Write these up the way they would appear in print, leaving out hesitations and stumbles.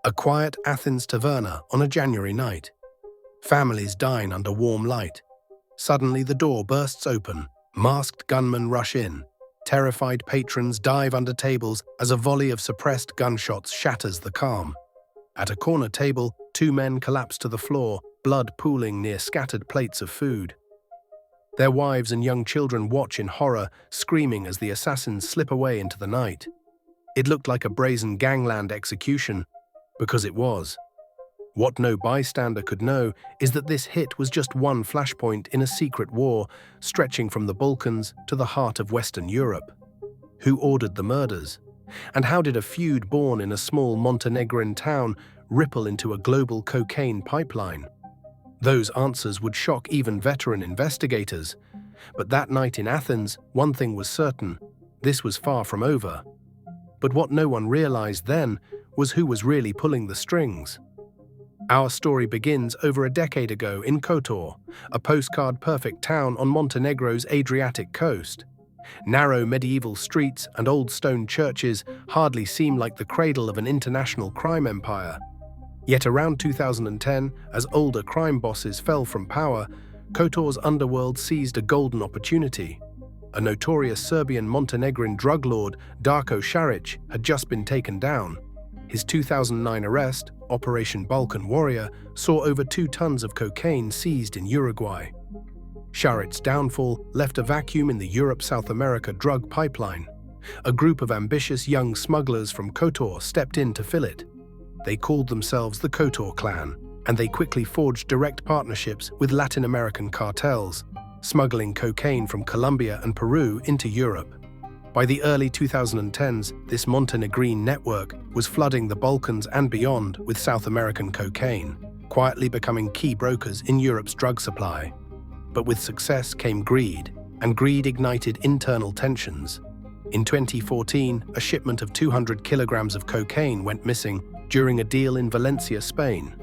A quiet Athens taverna on a January night. Families dine under warm light. Suddenly the door bursts open. Masked gunmen rush in. Terrified patrons dive under tables as a volley of suppressed gunshots shatters the calm. At a corner table, two men collapse to the floor, blood pooling near scattered plates of food. Their wives and young children watch in horror, screaming as the assassins slip away into the night. It looked like a brazen gangland execution, because it was. What no bystander could know is that this hit was just one flashpoint in a secret war stretching from the Balkans to the heart of Western Europe. Who ordered the murders? And how did a feud born in a small Montenegrin town ripple into a global cocaine pipeline? Those answers would shock even veteran investigators. But that night in Athens, one thing was certain: this was far from over. But what no one realized then was who was really pulling the strings. Our story begins over a decade ago in Kotor, a postcard-perfect town on Montenegro's Adriatic coast. Narrow medieval streets and old stone churches hardly seem like the cradle of an international crime empire. Yet around 2010, as older crime bosses fell from power, Kotor's underworld seized a golden opportunity. A notorious Serbian Montenegrin drug lord, Darko Šarić, had just been taken down. His 2009 arrest, Operation Balkan Warrior, saw over 2 tons of cocaine seized in Uruguay. Šarić's downfall left a vacuum in the Europe-South America drug pipeline. A group of ambitious young smugglers from Kotor stepped in to fill it. They called themselves the Kotor clan, and they quickly forged direct partnerships with Latin American cartels, smuggling cocaine from Colombia and Peru into Europe. By the early 2010s, this Montenegrin network was flooding the Balkans and beyond with South American cocaine, quietly becoming key brokers in Europe's drug supply. But with success came greed, and greed ignited internal tensions. In 2014, a shipment of 200 kilograms of cocaine went missing during a deal in Valencia, Spain.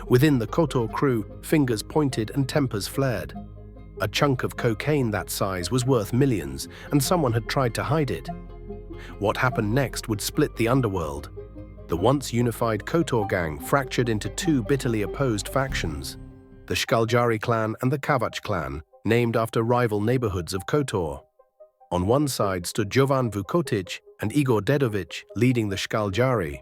Within the Kotor crew, fingers pointed and tempers flared. A chunk of cocaine that size was worth millions, and someone had tried to hide it. What happened next would split the underworld. The once unified Kotor gang fractured into 2 bitterly opposed factions: the Škaljari clan and the Kavač clan, named after rival neighborhoods of Kotor. On one side stood Jovan Vukotic and Igor Dedovic, leading the Škaljari.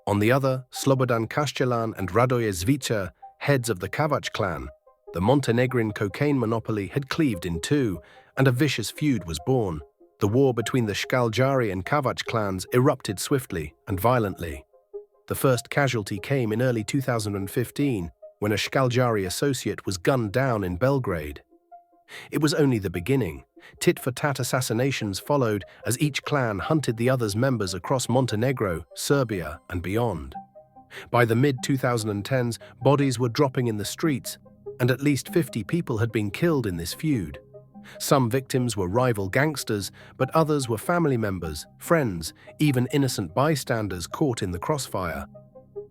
On the other, Slobodan Kaštelan and Radoje Zvicer, heads of the Kavač clan. The Montenegrin cocaine monopoly had cleaved in 2, and a vicious feud was born. The war between the Škaljari and Kavač clans erupted swiftly and violently. The first casualty came in early 2015, when a Škaljari associate was gunned down in Belgrade. It was only the beginning. Tit-for-tat assassinations followed as each clan hunted the other's members across Montenegro, Serbia, and beyond. By the mid-2010s, bodies were dropping in the streets, and at least 50 people had been killed in this feud. Some victims were rival gangsters, but others were family members, friends, even innocent bystanders caught in the crossfire.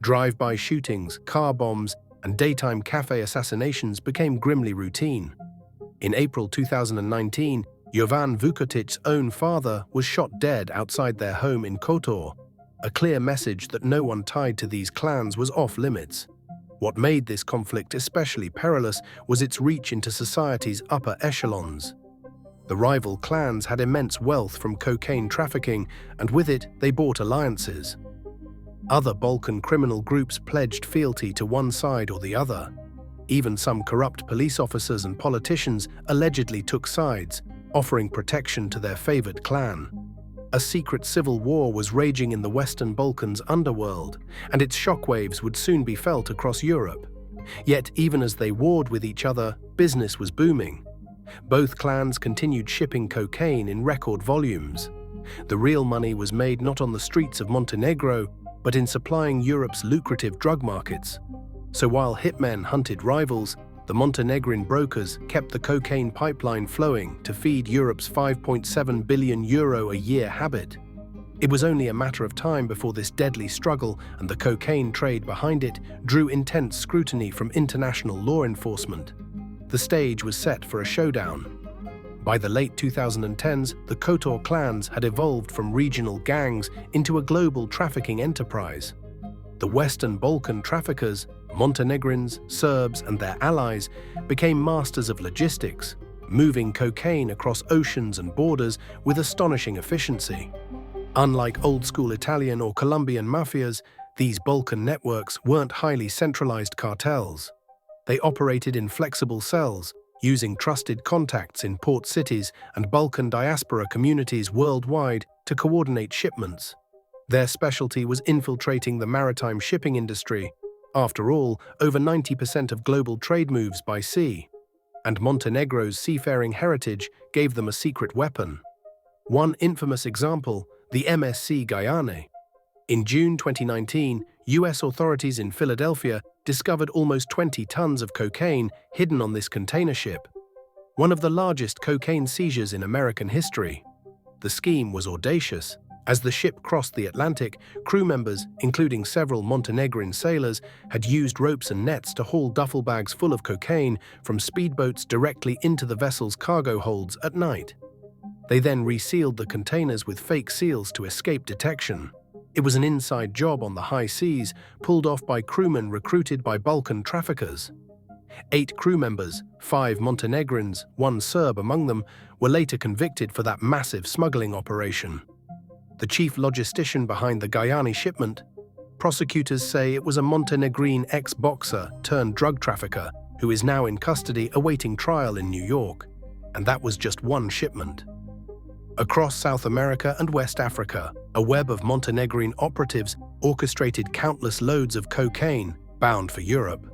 Drive-by shootings, car bombs, and daytime cafe assassinations became grimly routine. In April 2019, Jovan Vukotic's own father was shot dead outside their home in Kotor, a clear message that no one tied to these clans was off-limits. What made this conflict especially perilous was its reach into society's upper echelons. The rival clans had immense wealth from cocaine trafficking, and with it, they bought alliances. Other Balkan criminal groups pledged fealty to one side or the other. Even some corrupt police officers and politicians allegedly took sides, offering protection to their favored clan. A secret civil war was raging in the Western Balkans underworld, and its shockwaves would soon be felt across Europe. Yet, even as they warred with each other, business was booming. Both clans continued shipping cocaine in record volumes. The real money was made not on the streets of Montenegro, but in supplying Europe's lucrative drug markets. So while hitmen hunted rivals, the Montenegrin brokers kept the cocaine pipeline flowing to feed Europe's €5.7 billion a year habit. It was only a matter of time before this deadly struggle and the cocaine trade behind it drew intense scrutiny from international law enforcement. The stage was set for a showdown. By the late 2010s, the Kotor clans had evolved from regional gangs into a global trafficking enterprise. The Western Balkan traffickers, Montenegrins, Serbs, and their allies became masters of logistics, moving cocaine across oceans and borders with astonishing efficiency. Unlike old-school Italian or Colombian mafias, these Balkan networks weren't highly centralized cartels. They operated in flexible cells, using trusted contacts in port cities and Balkan diaspora communities worldwide to coordinate shipments. Their specialty was infiltrating the maritime shipping industry. After all, over 90% of global trade moves by sea. And Montenegro's seafaring heritage gave them a secret weapon. One infamous example, the MSC Guyane. In June 2019, US authorities in Philadelphia discovered almost 20 tons of cocaine hidden on this container ship, one of the largest cocaine seizures in American history. The scheme was audacious. As the ship crossed the Atlantic, crew members, including several Montenegrin sailors, had used ropes and nets to haul duffel bags full of cocaine from speedboats directly into the vessel's cargo holds at night. They then resealed the containers with fake seals to escape detection. It was an inside job on the high seas, pulled off by crewmen recruited by Balkan traffickers. 8 crew members, 5 Montenegrins, 1 Serb among them, were later convicted for that massive smuggling operation. The chief logistician behind the Guyane shipment, prosecutors say it was a Montenegrin ex-boxer turned drug trafficker who is now in custody awaiting trial in New York. And that was just one shipment. Across South America and West Africa, a web of Montenegrin operatives orchestrated countless loads of cocaine bound for Europe.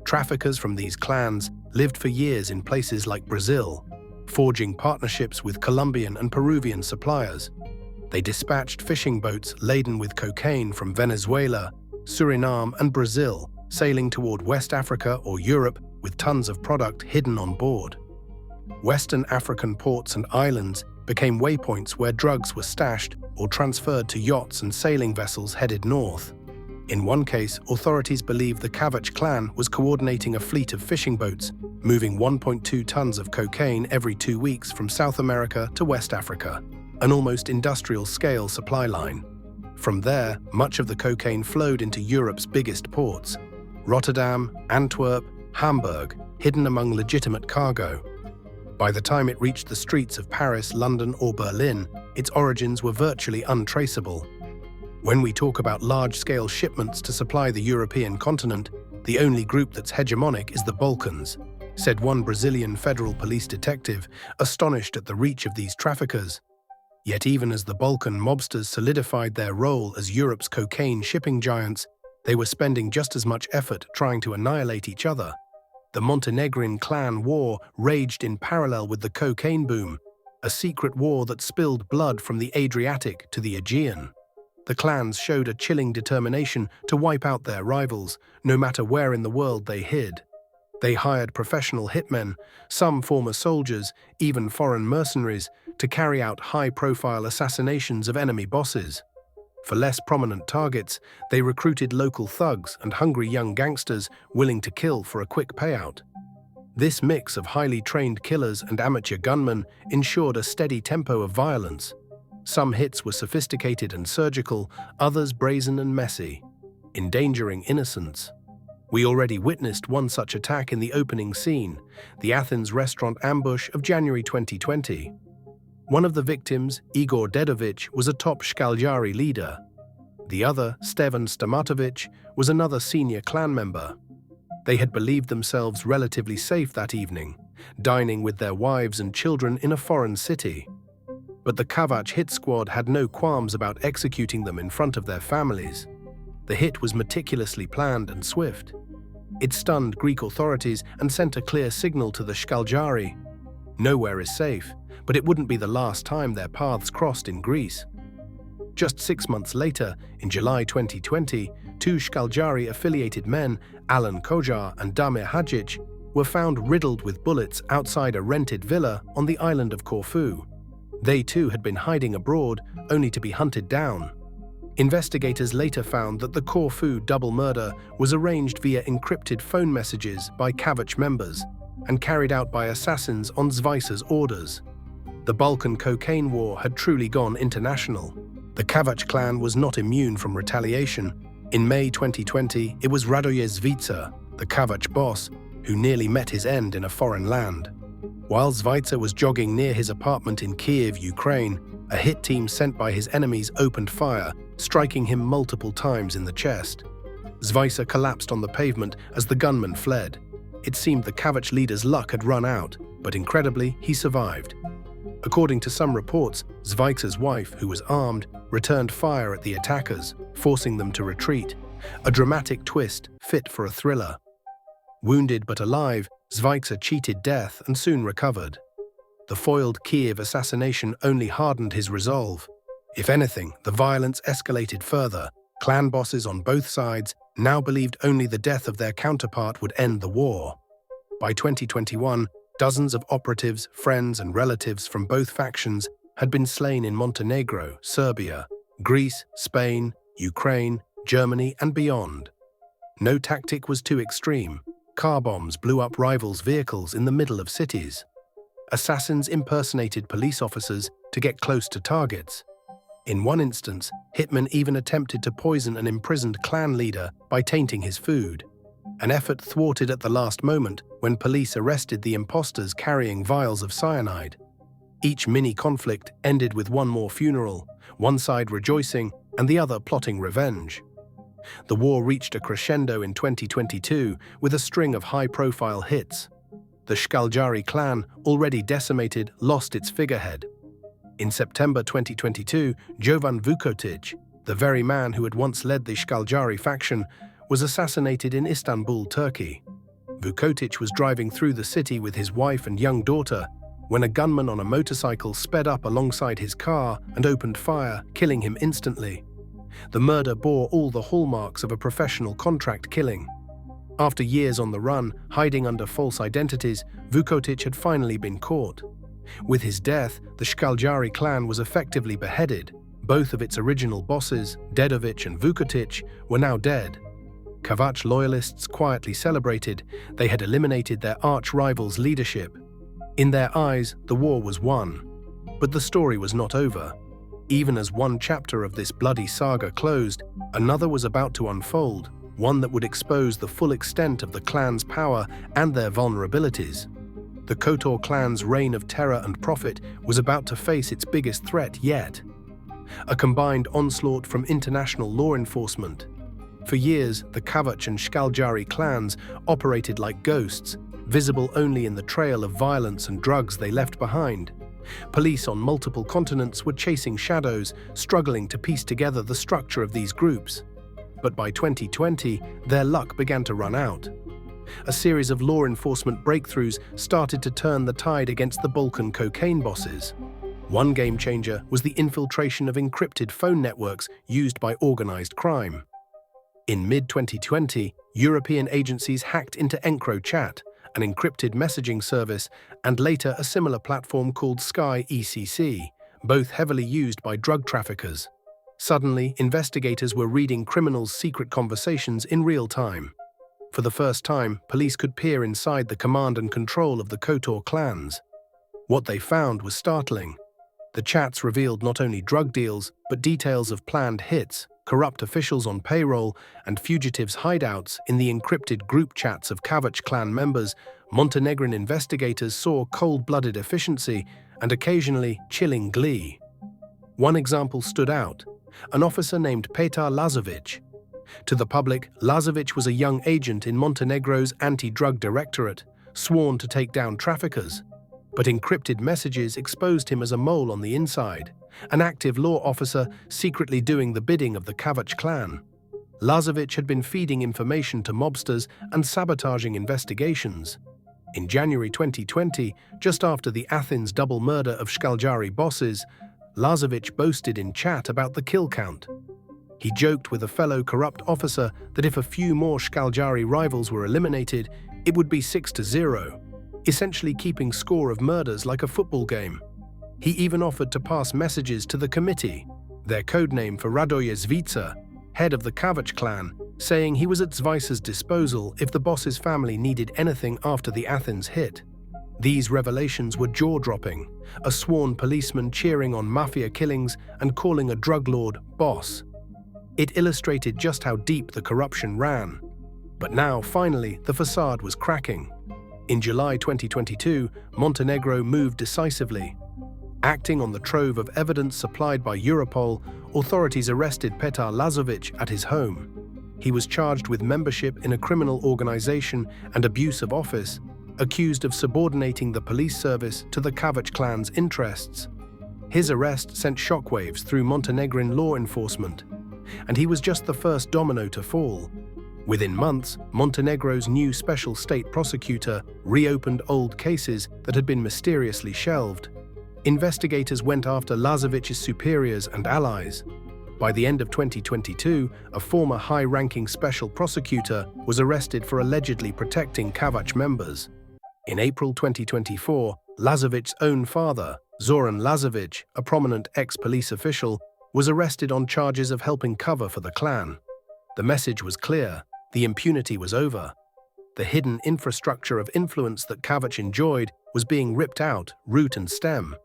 Traffickers from these clans lived for years in places like Brazil, forging partnerships with Colombian and Peruvian suppliers. They dispatched fishing boats laden with cocaine from Venezuela, Suriname, and Brazil, sailing toward West Africa or Europe with tons of product hidden on board. Western African ports and islands became waypoints where drugs were stashed or transferred to yachts and sailing vessels headed north. In one case, authorities believe the Kavač clan was coordinating a fleet of fishing boats, moving 1.2 tons of cocaine every 2 weeks from South America to West Africa, an almost industrial-scale supply line. From there, much of the cocaine flowed into Europe's biggest ports: Rotterdam, Antwerp, Hamburg, hidden among legitimate cargo. By the time it reached the streets of Paris, London, or Berlin, its origins were virtually untraceable. When we talk about large-scale shipments to supply the European continent, the only group that's hegemonic is the Balkans, said one Brazilian federal police detective, astonished at the reach of these traffickers. Yet even as the Balkan mobsters solidified their role as Europe's cocaine shipping giants, they were spending just as much effort trying to annihilate each other. The Montenegrin clan war raged in parallel with the cocaine boom, a secret war that spilled blood from the Adriatic to the Aegean. The clans showed a chilling determination to wipe out their rivals, no matter where in the world they hid. They hired professional hitmen, some former soldiers, even foreign mercenaries, to carry out high-profile assassinations of enemy bosses. For less prominent targets, they recruited local thugs and hungry young gangsters willing to kill for a quick payout. This mix of highly trained killers and amateur gunmen ensured a steady tempo of violence. Some hits were sophisticated and surgical, others brazen and messy, endangering innocents. We already witnessed one such attack in the opening scene, the Athens restaurant ambush of January 2020. One of the victims, Igor Dedovic, was a top Škaljari leader. The other, Stevan Stamatovic, was another senior clan member. They had believed themselves relatively safe that evening, dining with their wives and children in a foreign city. But the Kavač hit squad had no qualms about executing them in front of their families. The hit was meticulously planned and swift. It stunned Greek authorities and sent a clear signal to the Škaljari. Nowhere is safe, but it wouldn't be the last time their paths crossed in Greece. Just 6 months later, in July 2020, 2 Škaljari-affiliated men, Alan Kotor and Damir Hadžić, were found riddled with bullets outside a rented villa on the island of Corfu. They too had been hiding abroad, only to be hunted down. Investigators later found that the Corfu double murder was arranged via encrypted phone messages by Kavač members and carried out by assassins on Zvice's orders. The Balkan cocaine war had truly gone international. The Kavač clan was not immune from retaliation. In May 2020, it was Radoje Zvicer, the Kavač boss, who nearly met his end in a foreign land. While Zvicer was jogging near his apartment in Kiev, Ukraine, a hit team sent by his enemies opened fire, striking him multiple times in the chest. Zvicer collapsed on the pavement as the gunman fled. It seemed the Kavač leader's luck had run out, but incredibly, he survived. According to some reports, Zvicer's wife, who was armed, returned fire at the attackers, forcing them to retreat. A dramatic twist fit for a thriller. Wounded but alive, Zvicer cheated death and soon recovered. The foiled Kiev assassination only hardened his resolve. If anything, the violence escalated further. Clan bosses on both sides now believed only the death of their counterpart would end the war. By 2021, dozens of operatives, friends and relatives from both factions had been slain in Montenegro, Serbia, Greece, Spain, Ukraine, Germany and beyond. No tactic was too extreme. Car bombs blew up rivals' vehicles in the middle of cities. Assassins impersonated police officers to get close to targets. In one instance, hitmen even attempted to poison an imprisoned clan leader by tainting his food. An effort thwarted at the last moment when police arrested the imposters carrying vials of cyanide. Each mini-conflict ended with one more funeral, one side rejoicing and the other plotting revenge. The war reached a crescendo in 2022 with a string of high-profile hits. The Škaljari clan, already decimated, lost its figurehead. In September 2022, Jovan Vukotic, the very man who had once led the Škaljari faction, was assassinated in Istanbul, Turkey. Vukotic was driving through the city with his wife and young daughter when a gunman on a motorcycle sped up alongside his car and opened fire, killing him instantly. The murder bore all the hallmarks of a professional contract killing. After years on the run, hiding under false identities, Vukotic had finally been caught. With his death, the Škaljari clan was effectively beheaded. Both of its original bosses, Dedovic and Vukotic, were now dead. Kavač loyalists quietly celebrated. They had eliminated their arch-rival's leadership. In their eyes, the war was won. But the story was not over. Even as one chapter of this bloody saga closed, another was about to unfold, one that would expose the full extent of the clan's power and their vulnerabilities. The Kotor clan's reign of terror and profit was about to face its biggest threat yet. A combined onslaught from international law enforcement. For years, the Kavač and Škaljari clans operated like ghosts, visible only in the trail of violence and drugs they left behind. Police on multiple continents were chasing shadows, struggling to piece together the structure of these groups. But by 2020, their luck began to run out. A series of law enforcement breakthroughs started to turn the tide against the Balkan cocaine bosses. One game changer was the infiltration of encrypted phone networks used by organized crime. In mid-2020, European agencies hacked into EncroChat, an encrypted messaging service, and later a similar platform called Sky ECC, both heavily used by drug traffickers. Suddenly, investigators were reading criminals' secret conversations in real time. For the first time, police could peer inside the command and control of the Kotor clans. What they found was startling. The chats revealed not only drug deals, but details of planned hits, corrupt officials on payroll, and fugitives' hideouts in the encrypted group chats of Kavač clan members. Montenegrin investigators saw cold-blooded efficiency and occasionally chilling glee. One example stood out: an officer named Petar Lazovic. To the public, Lazovic was a young agent in Montenegro's anti-drug directorate, sworn to take down traffickers. But encrypted messages exposed him as a mole on the inside, an active law officer secretly doing the bidding of the Kavač clan. Lazovic had been feeding information to mobsters and sabotaging investigations. In January 2020, just after the Athens double murder of Škaljari bosses, Lazovic boasted in chat about the kill count. He joked with a fellow corrupt officer that if a few more Škaljari rivals were eliminated, it would be 6-0, essentially keeping score of murders like a football game. He even offered to pass messages to the committee, their codename for Radoje Zvicer, head of the Kavač clan, saying he was at Zvicer's disposal if the boss's family needed anything after the Athens hit. These revelations were jaw-dropping, a sworn policeman cheering on Mafia killings and calling a drug lord boss. It illustrated just how deep the corruption ran. But now, finally, the facade was cracking. In July 2022, Montenegro moved decisively. Acting on the trove of evidence supplied by Europol, authorities arrested Petar Lazovic at his home. He was charged with membership in a criminal organization and abuse of office, accused of subordinating the police service to the Kavač clan's interests. His arrest sent shockwaves through Montenegrin law enforcement, and he was just the first domino to fall. Within months, Montenegro's new special state prosecutor reopened old cases that had been mysteriously shelved. Investigators went after Lazovic's superiors and allies. By the end of 2022, a former high-ranking special prosecutor was arrested for allegedly protecting Kavač members. In April 2024, Lazovic's own father, Zoran Lazovic, a prominent ex-police official, was arrested on charges of helping cover for the clan. The message was clear: the impunity was over. The hidden infrastructure of influence that Kavač enjoyed was being ripped out, root and stem.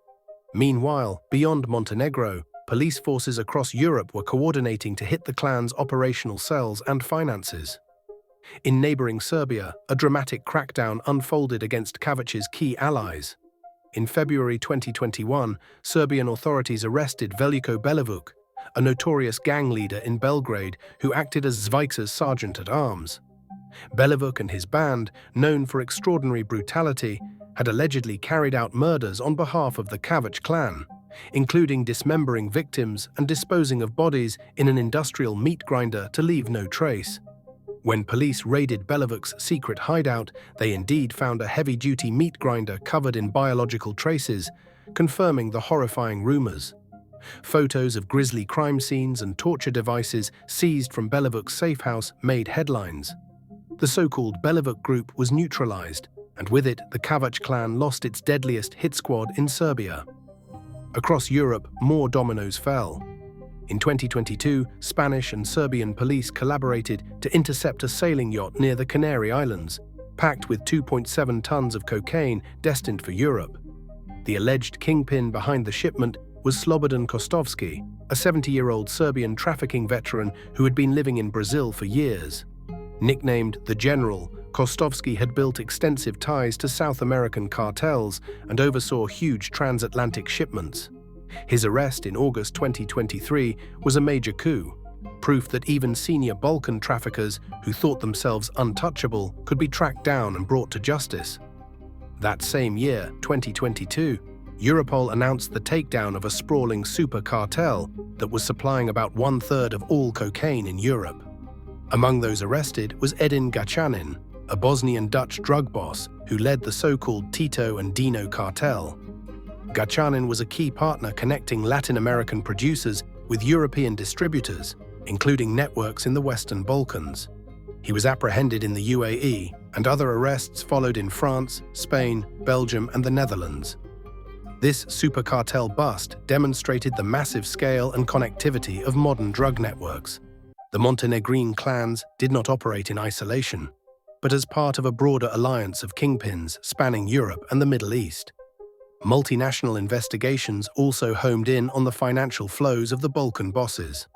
Meanwhile, beyond Montenegro, police forces across Europe were coordinating to hit the clan's operational cells and finances. In neighboring Serbia, a dramatic crackdown unfolded against Kavač's key allies. In February 2021, Serbian authorities arrested Veliko Belivuk, a notorious gang leader in Belgrade who acted as Zvijca's sergeant-at-arms. Belivuk and his band, known for extraordinary brutality, had allegedly carried out murders on behalf of the Kavač clan, including dismembering victims and disposing of bodies in an industrial meat grinder to leave no trace. When police raided Belivuk's secret hideout, they indeed found a heavy-duty meat grinder covered in biological traces, confirming the horrifying rumors. Photos of grisly crime scenes and torture devices seized from Belivuk's safe house made headlines. The so-called Belivuk group was neutralized, and with it, the Kavač clan lost its deadliest hit squad in Serbia. Across Europe, more dominoes fell. In 2022, Spanish and Serbian police collaborated to intercept a sailing yacht near the Canary Islands, packed with 2.7 tons of cocaine destined for Europe. The alleged kingpin behind the shipment was Slobodan Kostovski, a 70-year-old Serbian trafficking veteran who had been living in Brazil for years. Nicknamed the General, Kostovski had built extensive ties to South American cartels and oversaw huge transatlantic shipments. His arrest in August 2023 was a major coup, proof that even senior Balkan traffickers who thought themselves untouchable could be tracked down and brought to justice. That same year, 2022, Europol announced the takedown of a sprawling super cartel that was supplying about 1/3 of all cocaine in Europe. Among those arrested was Edin Gacanin, a Bosnian Dutch drug boss who led the so-called Tito and Dino cartel. Gacanin was a key partner connecting Latin American producers with European distributors, including networks in the Western Balkans. He was apprehended in the UAE, and other arrests followed in France, Spain, Belgium, and the Netherlands. This super cartel bust demonstrated the massive scale and connectivity of modern drug networks. The Montenegrin clans did not operate in isolation, but as part of a broader alliance of kingpins spanning Europe and the Middle East. Multinational investigations also homed in on the financial flows of the Balkan bosses.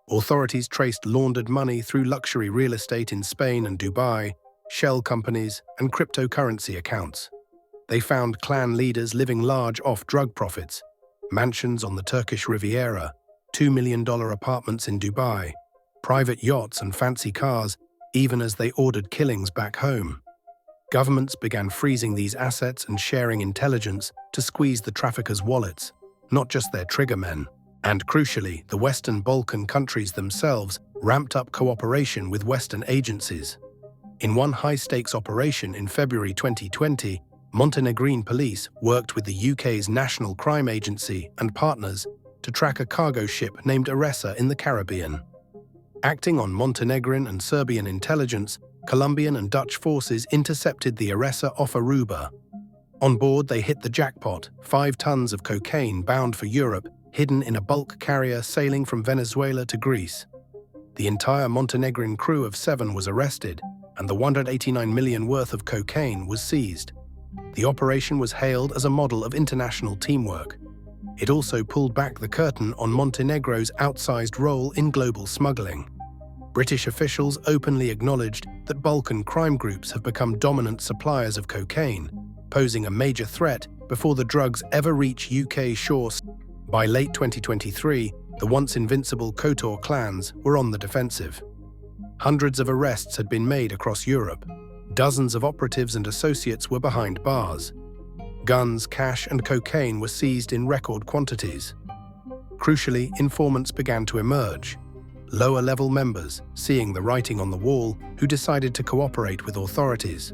Authorities traced laundered money through luxury real estate in Spain and Dubai, shell companies, and cryptocurrency accounts. They found clan leaders living large off drug profits, mansions on the Turkish Riviera, $2 million apartments in Dubai, private yachts and fancy cars, even as they ordered killings back home. Governments began freezing these assets and sharing intelligence to squeeze the traffickers' wallets, not just their triggermen. And crucially, the Western Balkan countries themselves ramped up cooperation with Western agencies. In one high-stakes operation in February 2020, Montenegrin police worked with the UK's National Crime Agency and partners to track a cargo ship named Aresa in the Caribbean. Acting on Montenegrin and Serbian intelligence, Colombian and Dutch forces intercepted the Aresa off Aruba. On board, they hit the jackpot, 5 tons of cocaine bound for Europe, hidden in a bulk carrier sailing from Venezuela to Greece. The entire Montenegrin crew of 7 was arrested, and the $189 million worth of cocaine was seized. The operation was hailed as a model of international teamwork. It also pulled back the curtain on Montenegro's outsized role in global smuggling. British officials openly acknowledged that Balkan crime groups have become dominant suppliers of cocaine, posing a major threat before the drugs ever reach UK shores. By late 2023, the once invincible Kotor clans were on the defensive. Hundreds of arrests had been made across Europe. Dozens of operatives and associates were behind bars. Guns, cash, and cocaine were seized in record quantities. Crucially, informants began to emerge. Lower-level members, seeing the writing on the wall, who decided to cooperate with authorities.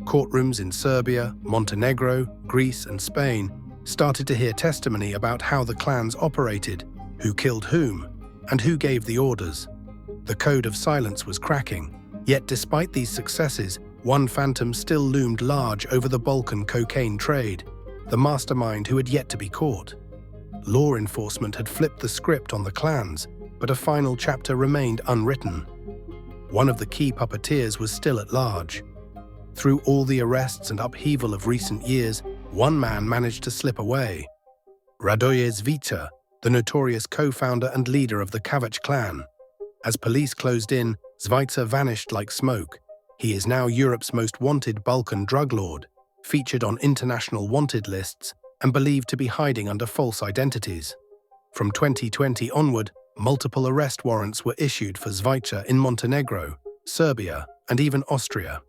Courtrooms in Serbia, Montenegro, Greece, and Spain started to hear testimony about how the clans operated, who killed whom, and who gave the orders. The code of silence was cracking. Yet despite these successes, one phantom still loomed large over the Balkan cocaine trade, the mastermind who had yet to be caught. Law enforcement had flipped the script on the clans, but a final chapter remained unwritten. One of the key puppeteers was still at large. Through all the arrests and upheaval of recent years, one man managed to slip away. Radoje Zvita, the notorious co-founder and leader of the Kavač clan. As police closed in, Zvita vanished like smoke. He is now Europe's most wanted Balkan drug lord, featured on international wanted lists and believed to be hiding under false identities. From 2020 onward, multiple arrest warrants were issued for Zvita in Montenegro, Serbia, and even Austria.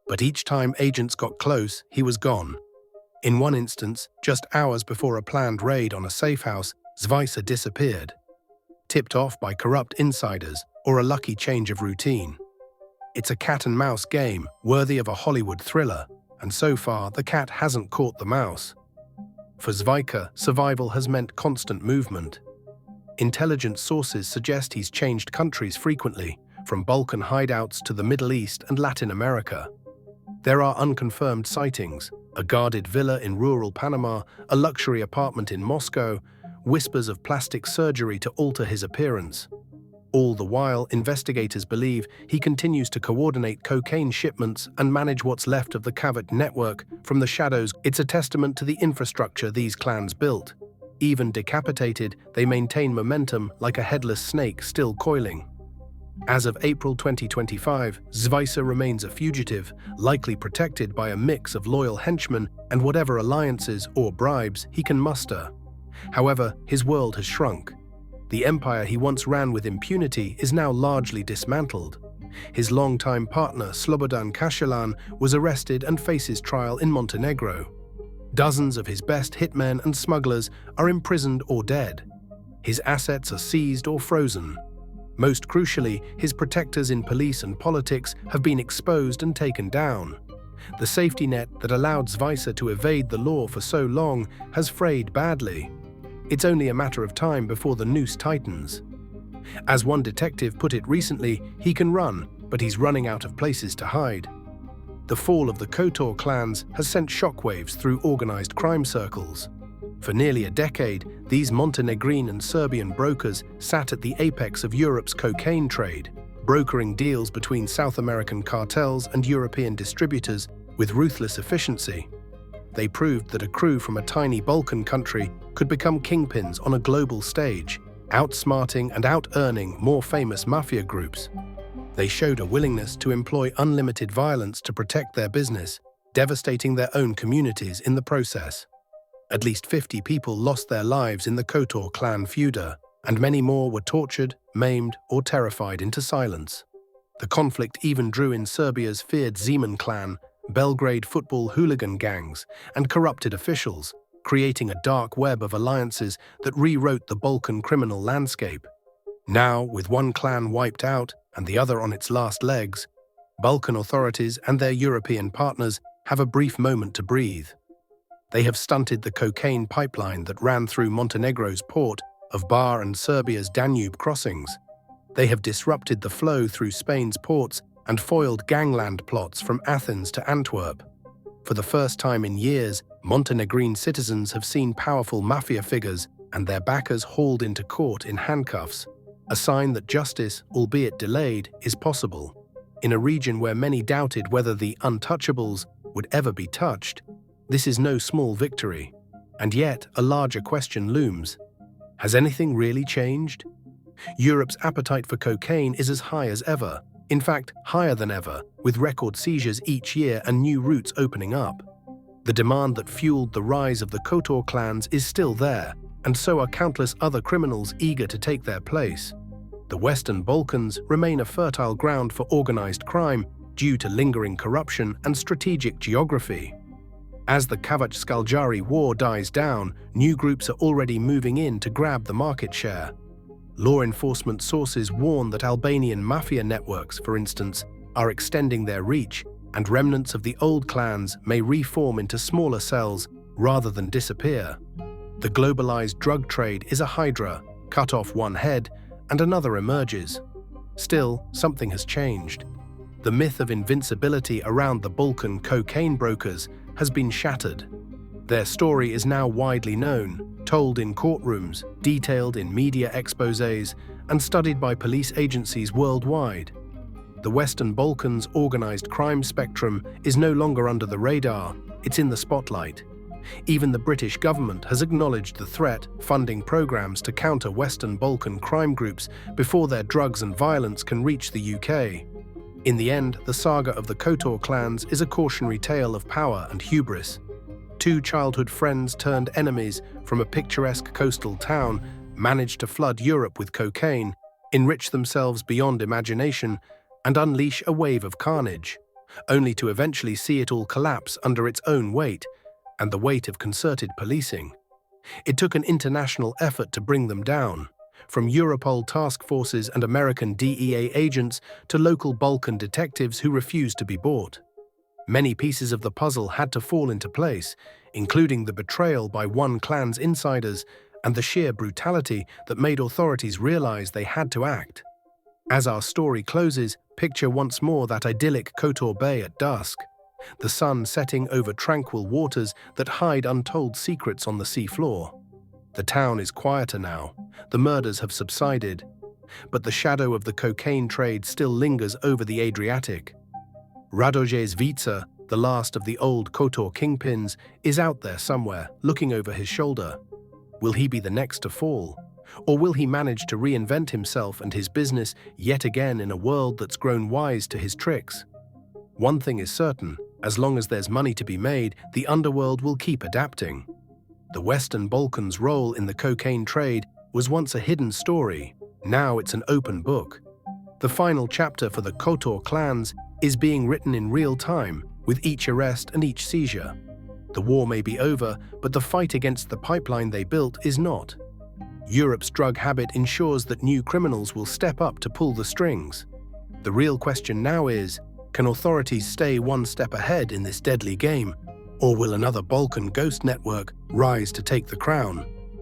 But each time agents got close, he was gone. In one instance, just hours before a planned raid on a safe house, Zvita disappeared, tipped off by corrupt insiders or a lucky change of routine. It's a cat-and-mouse game worthy of a Hollywood thriller, and so far the cat hasn't caught the mouse. For Zvita, survival has meant constant movement. Intelligence sources suggest he's changed countries frequently, from Balkan hideouts to the Middle East and Latin America. There are unconfirmed sightings, a guarded villa in rural Panama, a luxury apartment in Moscow, whispers of plastic surgery to alter his appearance. All the while, investigators believe he continues to coordinate cocaine shipments and manage what's left of the Kavač network from the shadows. It's a testament to the infrastructure these clans built. Even decapitated, they maintain momentum like a headless snake still coiling. As of April 2025, Zvita remains a fugitive, likely protected by a mix of loyal henchmen and whatever alliances or bribes he can muster. However, his world has shrunk. The empire he once ran with impunity is now largely dismantled. His longtime partner, Slobodan Kašelan, was arrested and faces trial in Montenegro. Dozens of his best hitmen and smugglers are imprisoned or dead. His assets are seized or frozen. Most crucially, his protectors in police and politics have been exposed and taken down. The safety net that allowed Zvita to evade the law for so long has frayed badly. It's only a matter of time before the noose tightens. As one detective put it recently, he can run, but he's running out of places to hide. The fall of the Kotor clans has sent shockwaves through organized crime circles. For nearly a decade, these Montenegrin and Serbian brokers sat at the apex of Europe's cocaine trade, brokering deals between South American cartels and European distributors with ruthless efficiency. They proved that a crew from a tiny Balkan country could become kingpins on a global stage, outsmarting and out-earning more famous Mafia groups. They showed a willingness to employ unlimited violence to protect their business, devastating their own communities in the process. At least 50 people lost their lives in the Kotor clan feud, and many more were tortured, maimed, or terrified into silence. The conflict even drew in Serbia's feared Zeman clan, Belgrade football hooligan gangs, and corrupted officials, creating a dark web of alliances that rewrote the Balkan criminal landscape. Now, with one clan wiped out and the other on its last legs, Balkan authorities and their European partners have a brief moment to breathe. They have stunted the cocaine pipeline that ran through Montenegro's port of Bar and Serbia's Danube crossings. They have disrupted the flow through Spain's ports and foiled gangland plots from Athens to Antwerp. For the first time in years, Montenegrin citizens have seen powerful mafia figures and their backers hauled into court in handcuffs, a sign that justice, albeit delayed, is possible. In a region where many doubted whether the untouchables would ever be touched, this is no small victory. And yet, a larger question looms. Has anything really changed? Europe's appetite for cocaine is as high as ever, in fact, higher than ever, with record seizures each year and new routes opening up. The demand that fueled the rise of the Kotor clans is still there, and so are countless other criminals eager to take their place. The Western Balkans remain a fertile ground for organized crime due to lingering corruption and strategic geography. As the Kavač Škaljari war dies down, new groups are already moving in to grab the market share. Law enforcement sources warn that Albanian Mafia networks, for instance, are extending their reach, and remnants of the old clans may reform into smaller cells rather than disappear. The globalized drug trade is a hydra. Cut off one head, and another emerges. Still, something has changed. The myth of invincibility around the Balkan cocaine brokers has been shattered. Their story is now widely known, told in courtrooms, detailed in media exposés, and studied by police agencies worldwide. The Western Balkans' organized crime spectrum is no longer under the radar, it's in the spotlight. Even the British government has acknowledged the threat, funding programs to counter Western Balkan crime groups before their drugs and violence can reach the UK. In the end, the saga of the Kotor clans is a cautionary tale of power and hubris. Two childhood friends turned enemies from a picturesque coastal town managed to flood Europe with cocaine, enrich themselves beyond imagination, and unleash a wave of carnage, only to eventually see it all collapse under its own weight, and the weight of concerted policing. It took an international effort to bring them down, from Europol task forces and American DEA agents to local Balkan detectives who refused to be bought. Many pieces of the puzzle had to fall into place, including the betrayal by one clan's insiders and the sheer brutality that made authorities realize they had to act. As our story closes, picture once more that idyllic Kotor Bay at dusk, the sun setting over tranquil waters that hide untold secrets on the seafloor. The town is quieter now, the murders have subsided, but the shadow of the cocaine trade still lingers over the Adriatic. Radoje Zvica, the last of the old Kotor kingpins, is out there somewhere, looking over his shoulder. Will he be the next to fall? Or will he manage to reinvent himself and his business yet again in a world that's grown wise to his tricks? One thing is certain, as long as there's money to be made, the underworld will keep adapting. The Western Balkans' role in the cocaine trade was once a hidden story. Now it's an open book. The final chapter for the Kotor clans is being written in real time, with each arrest and each seizure. The war may be over, but the fight against the pipeline they built is not. Europe's drug habit ensures that new criminals will step up to pull the strings. The real question now is, can authorities stay one step ahead in this deadly game? Or will another Balkan ghost network rise to take the crown?